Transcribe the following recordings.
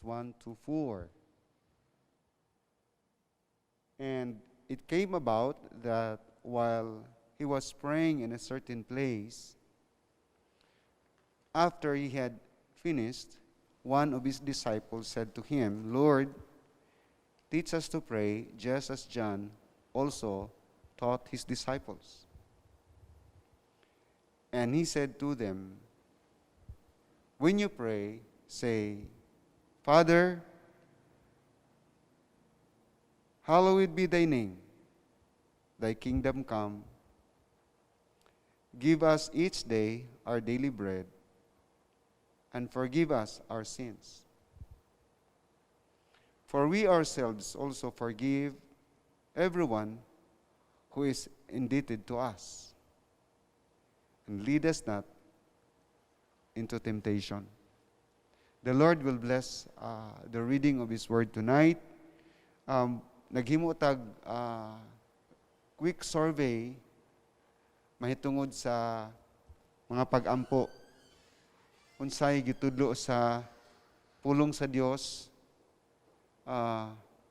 1 to 4. And it came about that while he was praying in a certain place, after he had finished, one of his disciples said to him, "Lord, teach us to pray, just as John also taught his disciples." And he said to them, "When you pray, say, 'Father, hallowed be thy name. Thy kingdom come. Give us each day our daily bread, and forgive us our sins. For we ourselves also forgive everyone who is indebted to us. And lead us not into temptation." The Lord will bless the reading of His Word tonight. Naghimo tag quick survey mahitungod sa mga pag-ampo. Unsay gitudlo sa pulong sa Dios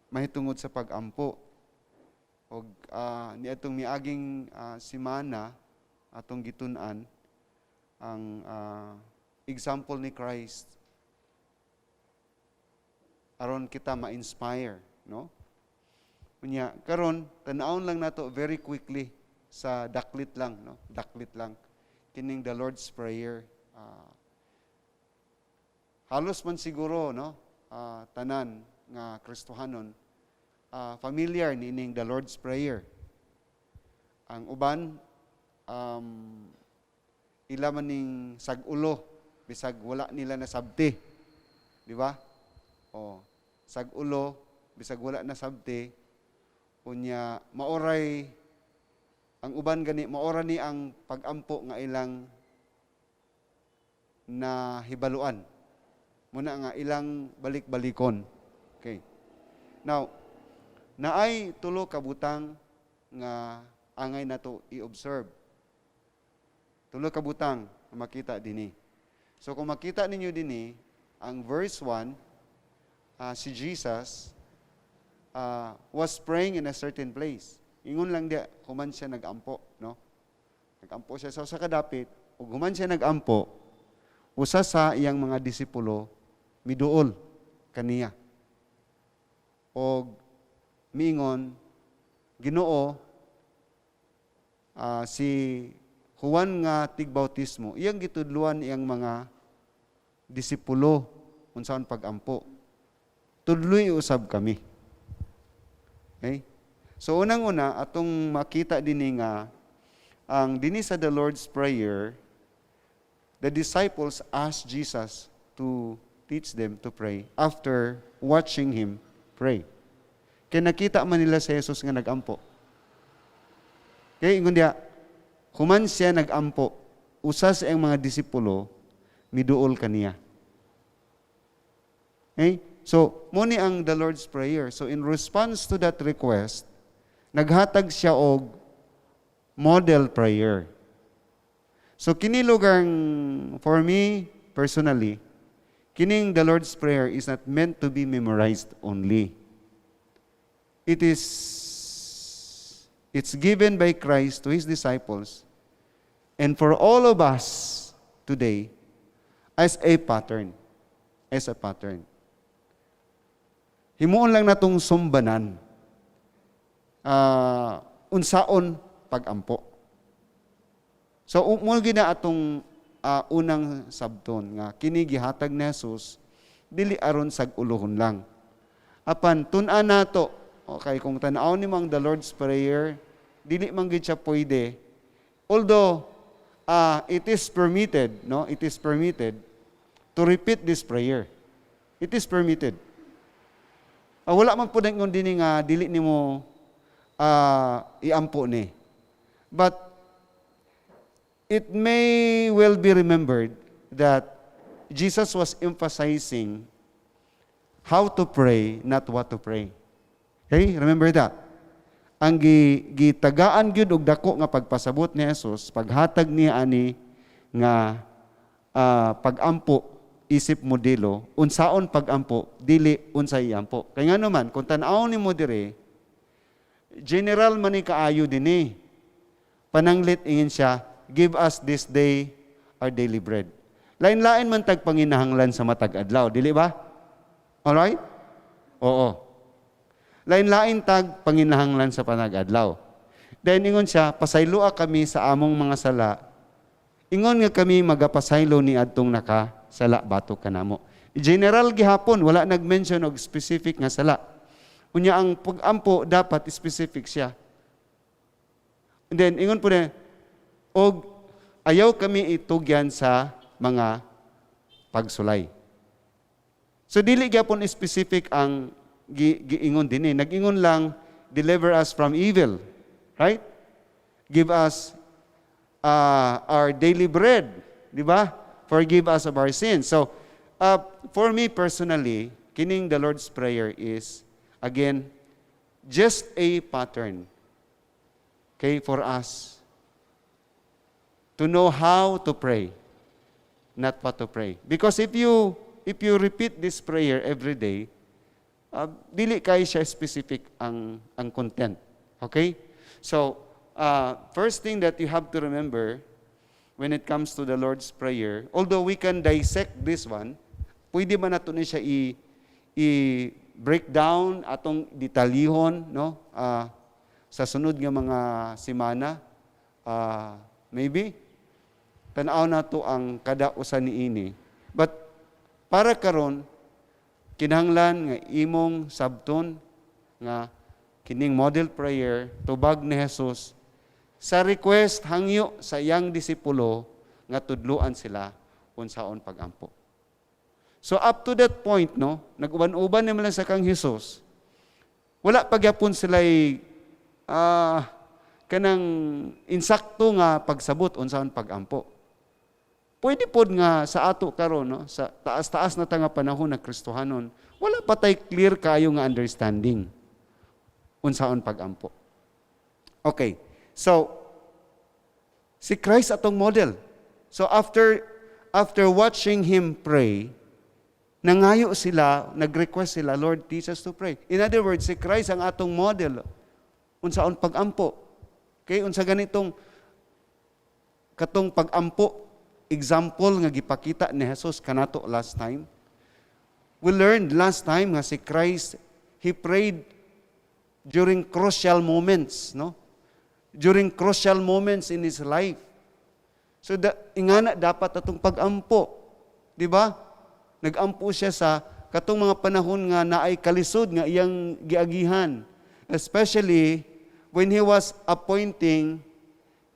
mahitungod sa pag-ampo. Og niadtong miaging semana atong gitun-an ang example ni Christ aron kita ma-inspire, no? Unya karon tan-awon lang nato very quickly sa daklit lang, no? Daklit lang kining the Lord's Prayer. Halos man siguro, no? Tanan nga Kristohanon familiar nining the Lord's Prayer. Ang uban ila man ning sag-ulo bisag wala nila nasabti, di ba? Sag-ulo bisag wala nasabti, unya maoray ang uban gani maora ni ang pag-ampo nga ilang na hibaluan. Muna nga ilang balik-balikon. Okay. Now, naay tulo ka butang nga angay nato i-observe. Tulo ka butang na makita dinhi. So kung makita ninyo dinhi, ang verse 1, si Jesus was praying in a certain place. Ingon lang dia, human siya nag-ampo, no? Nag-ampo siya sa kadapit, ug human siya nag-ampo, usa sa iyang mga disipulo miduol kaniya. Og miingon, Ginoo, si Juan nga tigbautismo, iyang gitudluan iyang mga disipulo unsaon pag-ampo. Tudloy usab kami. Okay? So unang-una atong makita dinhi nga ang dinhi sa the Lord's Prayer, the disciples asked Jesus to teach them to pray after watching Him pray. Kaya nakita man nila si Jesus nga nag-ampo. Kaya ingon dia, human siya nag-ampo, usa sa iyang mga disipulo, miduol kaniya. Okay? So, muni ang the Lord's Prayer. So, in response to that request, naghatag siya og model prayer. So, kini lugang, for me, personally, kining the Lord's Prayer is not meant to be memorized only. It's given by Christ to His disciples and for all of us today as a pattern. As a pattern. Himuon lang natong sumbanan unsaon pag-ampo. So, mo gina atong unang sabton nga kini gihatag ni Jesus dili aron sag-ulohon lang. Apan tun-an nato, okay, kung tan-aw ni mang the Lord's Prayer, dili man gid siya pwede. Although it is permitted, no? It is permitted to repeat this prayer. It is permitted. Wala man pud ngon dinhi nga dili nimo iampo ni. But it may well be remembered that Jesus was emphasizing how to pray, not what to pray. Okay? Remember that. Ang gitagaan gyud og dako nga pagpasabot ni Jesus, paghatag niya ani nga pag-ampo, isip modelo, unsaon pagampo, dili unsay iampo. Kaya nga naman, kung tanaw ni mo dire, general man ni kaayo din eh. Pananglit ingin siya, give us this day our daily bread. Lain-lain man tag panginahanglan sa matag adlaw, dili ba? Alright? Oo. Lain-lain tag panginahanglan sa panag adlaw. Then ingon siya, pasayloa kami sa among mga sala. Ingon nga kami magapasaylo ni adtong sala bato kanamo. General gihapon, wala nag-mention og specific nga sala. Unya ang pagampo dapat specific siya. And then ingon po na, og ayaw kami itugyan sa mga pagsulay. So dili gyapon specific ang giingon din eh. Nag-ingon lang, deliver us from evil. Right? Give us our daily bread. Di ba? Forgive us of our sins. So, for me personally, kining the Lord's Prayer is, again, just a pattern, okay, for us to know how to pray, not what to pray. Because if you repeat this prayer every day, dili kay siya specific ang content. Okay? So, first thing that you have to remember when it comes to the Lord's Prayer, although we can dissect this one, pwede man nato ni siya i-break down atong detalyihon, no? Sa sunod nga mga semana, maybe tan-aw nato ang kada usa niini. But para karon kinahanglan nga imong sabton nga kining model prayer tubag ni Jesus sa request hangyo sa iyang disipulo nga tudluan sila unsaon pagampo. So up to that point, no, nag-uban-uban nila sa kang Jesus. Wala pagyapon sila kanang insakto nga pagsabot unsaon pagampo. Pwede pod nga sa ato karon, no, sa taas-taas na nga panahon na Kristohanon, wala pa tay clear kayo nga understanding unsaon pagampo. Okay. So, si Christ atong model. So after watching Him pray, nangayo sila, nag-request sila, Lord, teach us to pray. In other words, si Christ ang atong model. Unsaon pagampo. Okay, unsa ganitong katong pagampo, example nga gipakita ni Jesus kanato last time. We learned last time nga si Christ, He prayed during crucial moments, no? During crucial moments in His life. So, ingana dapat atong pagampo. Di ba? Nagampo siya sa katong mga panahon nga naay kalisod nga iyang giagihan. Especially when He was appointing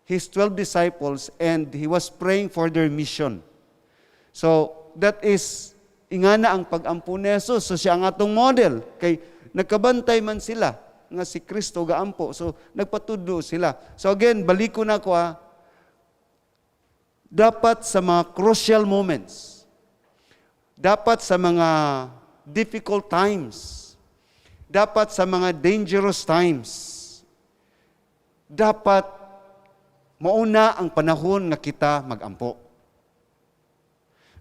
His 12 disciples and He was praying for their mission. So, that is, ingana ang pagampo ni Jesus. So, siya ang atong model. Kay nagkabantay man sila nga si Kristo gaampo. So, nagpatudlo sila. So again, balik ko na ko dapat sa mga crucial moments, dapat sa mga difficult times, dapat sa mga dangerous times, dapat mauna ang panahon nga kita magampo.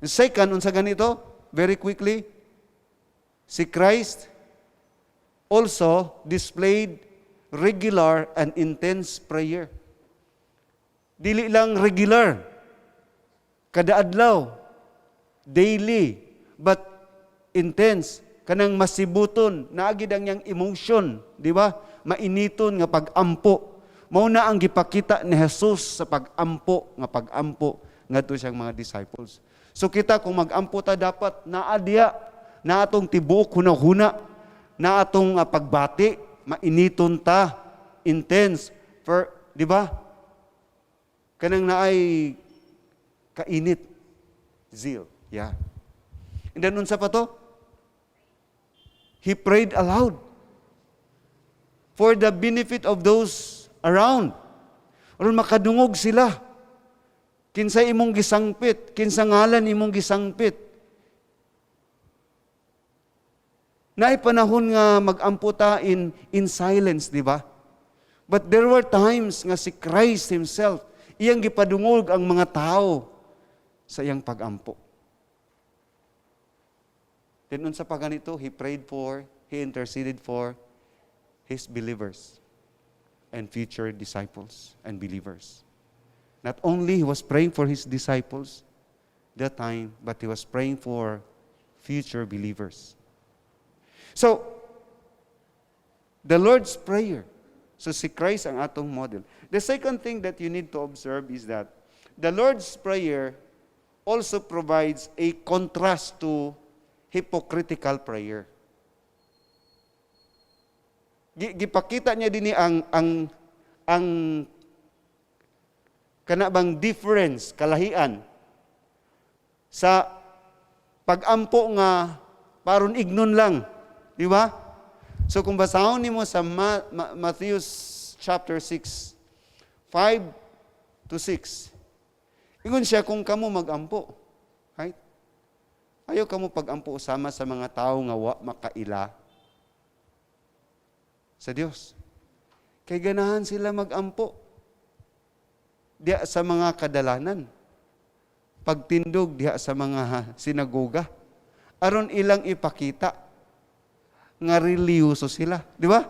Second, unsa ganito, very quickly, si Christ also displayed regular and intense prayer. Dili lang regular, kada adlaw, daily, but intense. Kanang masibuton, naagid ang yang emotion, di ba? Mainiton nga pagampo. Mao na ang gipakita ni Jesus sa pagampo ngadto siyang mga disciples. So kita kung magampo ta dapat naadya na atong tibuok hunahuna na atong pagbati, mainiton ta, intense, di ba? Kanang naay kainit, zeal. Yeah. And then, unsa pa to? He prayed aloud for the benefit of those around. Aron makadungog sila. Kinsa imong gisangpit, kinsa ngalan imong gisangpit. Naay panahon nga magampo ta in silence, di ba? But there were times nga si Christ Himself, iyang gipadungog ang mga tao sa iyang pagampo. Then unsa pa ganito, he interceded for his believers and future disciples and believers. Not only he was praying for his disciples that time, but he was praying for future believers. So, the Lord's Prayer. So si Christ ang atong model. The second thing that you need to observe is that the Lord's Prayer also provides a contrast to hypocritical prayer. Gipakita niya din ang kanabang difference, kalahian sa pagampo nga paron ignon lang, di ba? So kung basahon nimo sa Matthew chapter 6, 5 to 6, ingon siya kung kamo magampo, right? Ayaw kamo pagampo usama sa mga tao nga wa makaila sa Dios. Kay ganahan sila magampo diha sa mga kadalanan. Pagtindog diha sa mga sinagoga. Aron ilang ipakita nga reliyoso sila, di ba?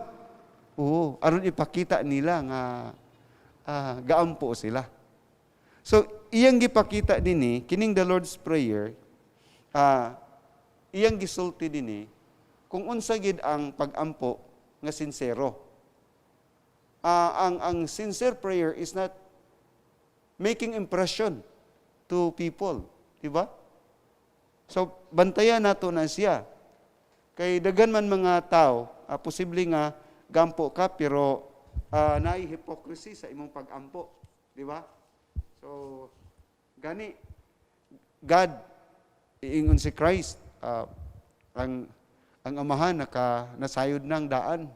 Oo, aron ipakita nila nga gaampo sila. So, iyang gipakita dinhi kining the Lord's Prayer, iyang gisulti dinhi kung unsa gid ang pagampo nga sincero. Ang sincere prayer is not making impression to people, di ba? So, bantayan nato na siya. Kay daghan man mga tao, posible nga gampo ka pero naay hypocrisy sa imong pagampo, di ba? So, gani God iingon si Christ, ang amahan nasayod ng daan,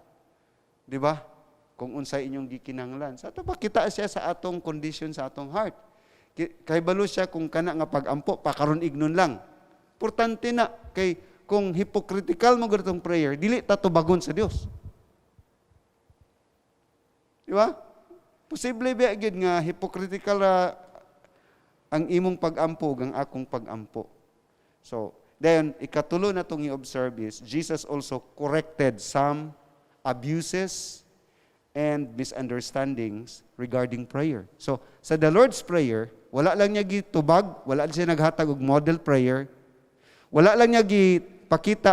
di ba? Kung unsay inyong gikinahanglan. Sa ato pakita siya sa atong condition sa atong heart. Kay balo siya kung kana nga pagampo pakaron ignon lang. Importante na kay kung hypocritical mo gatong prayer, dili ta tubagon sa Dios. Di ba? Posible ba gid nga hypocritical ang imong pagampo ug ang akong pagampo. So, then ikatulo na tong i-observe is Jesus also corrected some abuses and misunderstandings regarding prayer. So, sa the Lord's Prayer, wala lang niya gitubag, wala siya naghatag og model prayer. Wala lang niya gipakita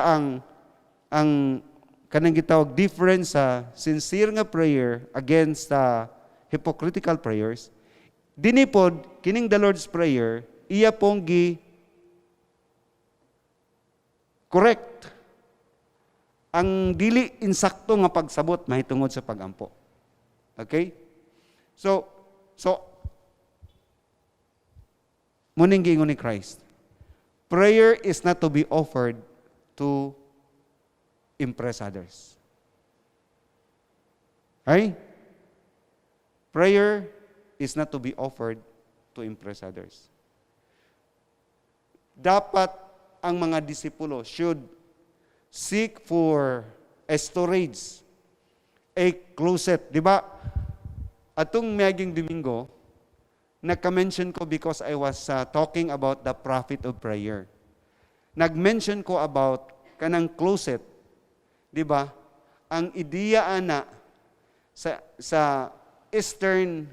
ang kanang gitawag difference sa sincere nga prayer against hypocritical prayers. Dinipod kining the Lord's Prayer, iya pong correct ang dili insakto nga pagsabot mahitungod sa pagampo. Okay? So muning giingon ni Christ, prayer is not to be offered to impress others. Okay? Prayer is not to be offered to impress others. Dapat ang mga disipulo should seek for a storage, a closet. Di ba? Atong miaging Domingo, nagka-mention ko because I was talking about the profit of prayer. Nag-mention ko about kanang closet. Di ba? Ang ideya ana sa Eastern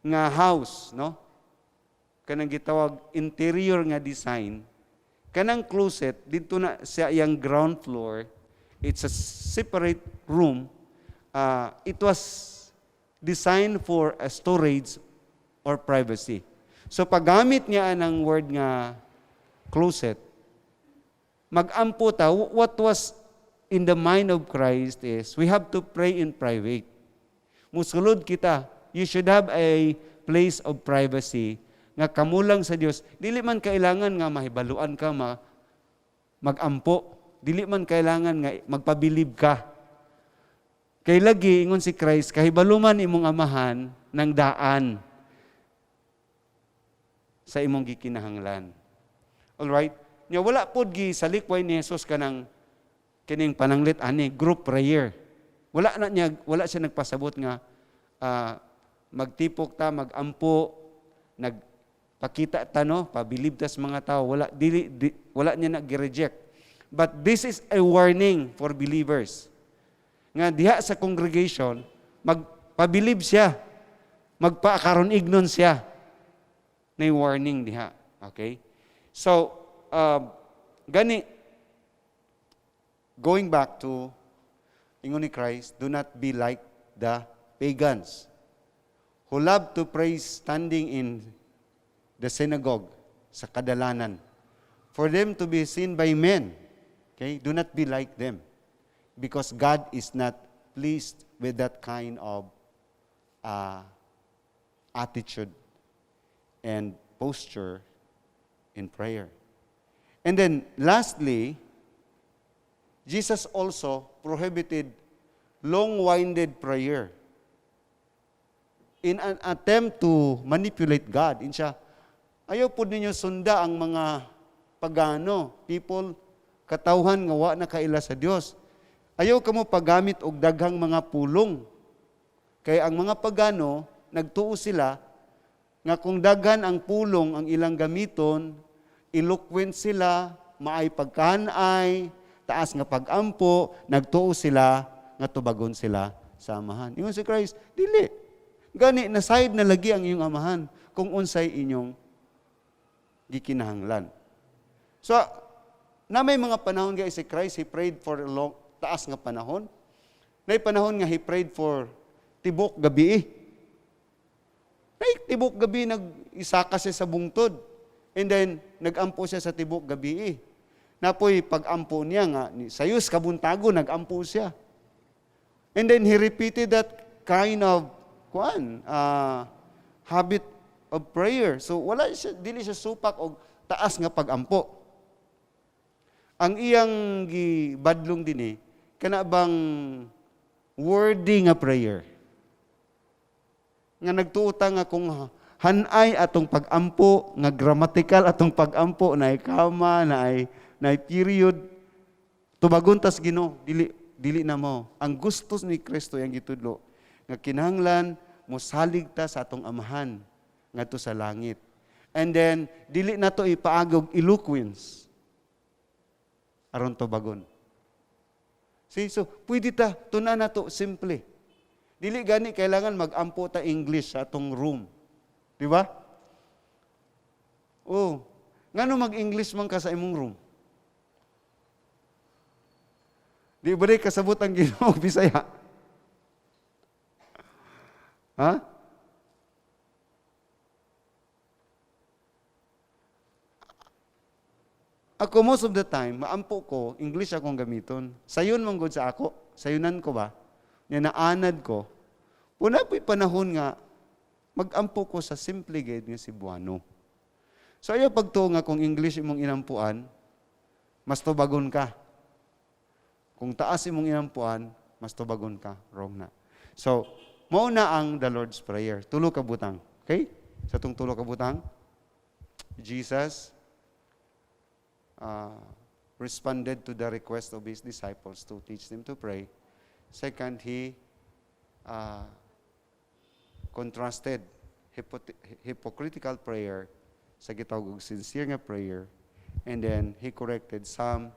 nga house, no? Kanang gitawag interior nga design, kanang closet dito na sa iyang ground floor, it's a separate room. It was designed for a storage or privacy. So paggamit niya ng word nga closet, mag-ampo ta, what was in the mind of Christ is we have to pray in private. Musulod kita, you should have a place of privacy nga kamulang sa Dios. Dili man kailangan nga mahibaluan ka mag-ampo. Dili man kailangan nga magpabilib ka. Kay lagi ingon si Christ, kahibaluman imong amahan ng daan sa imong gikinahanglan. All right? Nya wala pod gi sa likway ni Jesus kanang kining pananglit ani group prayer. Wala siya nagpasabot nga magtipok ta, magampo, Pakita tano, pabilib tas mga tao, wala niya nag-reject. But this is a warning for believers. Nga diha sa congregation, magpabilib siya, magpa-karon ignon siya. Na warning diha. Okay? So, going back to ingon ni Christ, do not be like the pagans who love to praise standing in the synagogue, sa kadalanan, for them to be seen by men. Okay? Do not be like them, because God is not pleased with that kind of attitude and posture in prayer. And then, lastly, Jesus also prohibited long-winded prayer in an attempt to manipulate God. Ayaw po ninyo sunda ang mga pagano, people, katawhan nga wa na kaila sa Dios. Ayaw kamo paggamit og daghang mga pulong. Kaya ang mga pagano, nagtuo sila nga kung daghan ang pulong ang ilang gamiton, eloquent sila, maay pagkanay, taas nga pagampo, nagtuo sila nga tubagon sila sa amahan. Ingon si Christ, dili. Gani, nasayod na lagi ang iyong amahan kung unsay inyong gikinahanglan. So, na may mga panahon nga si Christ, He prayed for taas nga panahon. May panahon nga He prayed for tibok gabi. Tibok gabi nag-isaka siya sa bungtod. And then, nag-ampo siya sa tibok gabi. Napoy pag-ampo niya nga, sayos kabuntago, nag-ampo siya. And then, he repeated that kind of habit of prayer. So, dili siya supak o taas nga pag-ampo. Ang iyang gibadlong din kana bang wordy nga prayer. Nga nagtuota nga kung hanay atong pag-ampo, nga grammatical atong pag-ampo, na kama, na period, tubagon tas Ginoo, dili na mo. Ang gusto ni Kristo yang gitudlo, nga kinahanglan mo salig ta sa atong amahan ngadto sa langit. And then, dili na to ipaagog eloquence aron tubagon. So, pwede ta, tuna na to, simple. Dili gani kailangan mag-ampo ta English sa atong room. Di ba? Oh, ngano mag-English man ka sa imong room? Di ba rin kasabot ang Ginoo Bisaya? Ha? Ako most of the time, maampo ko, English akong gamiton. Sayon man gud sa ako. Sayunan ko ba? Naanad ko. Una po'y panahon nga, mag-ampo ko sa simple gate nga Cebuano. So ayaw pagtuo nga kung English imong inampuan, mas tubagon ka. Kung taas imong inampuan, mas tubagon ka. Wrong na. So, mauna ang the Lord's Prayer. Tulo ka butang. Okay? Sa itong tulo ka butang, Jesus responded to the request of His disciples to teach them to pray. Second, He contrasted hypocritical prayer sa gitawag og sincere nga prayer. And then, He corrected some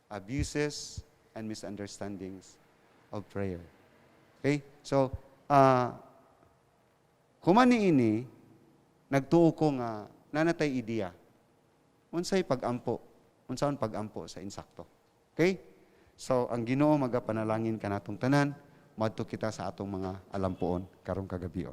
abuses and misunderstandings of prayer. Okay? So, humani ini, nagtuo ko nga, nanatay ideya. Unsay pag-ampo? Unsaon pag-ampo sa insakto? Okay? So, ang Ginoo magapanalangin kanatong tanan, madto kita sa atong mga alampuon karong kagabion.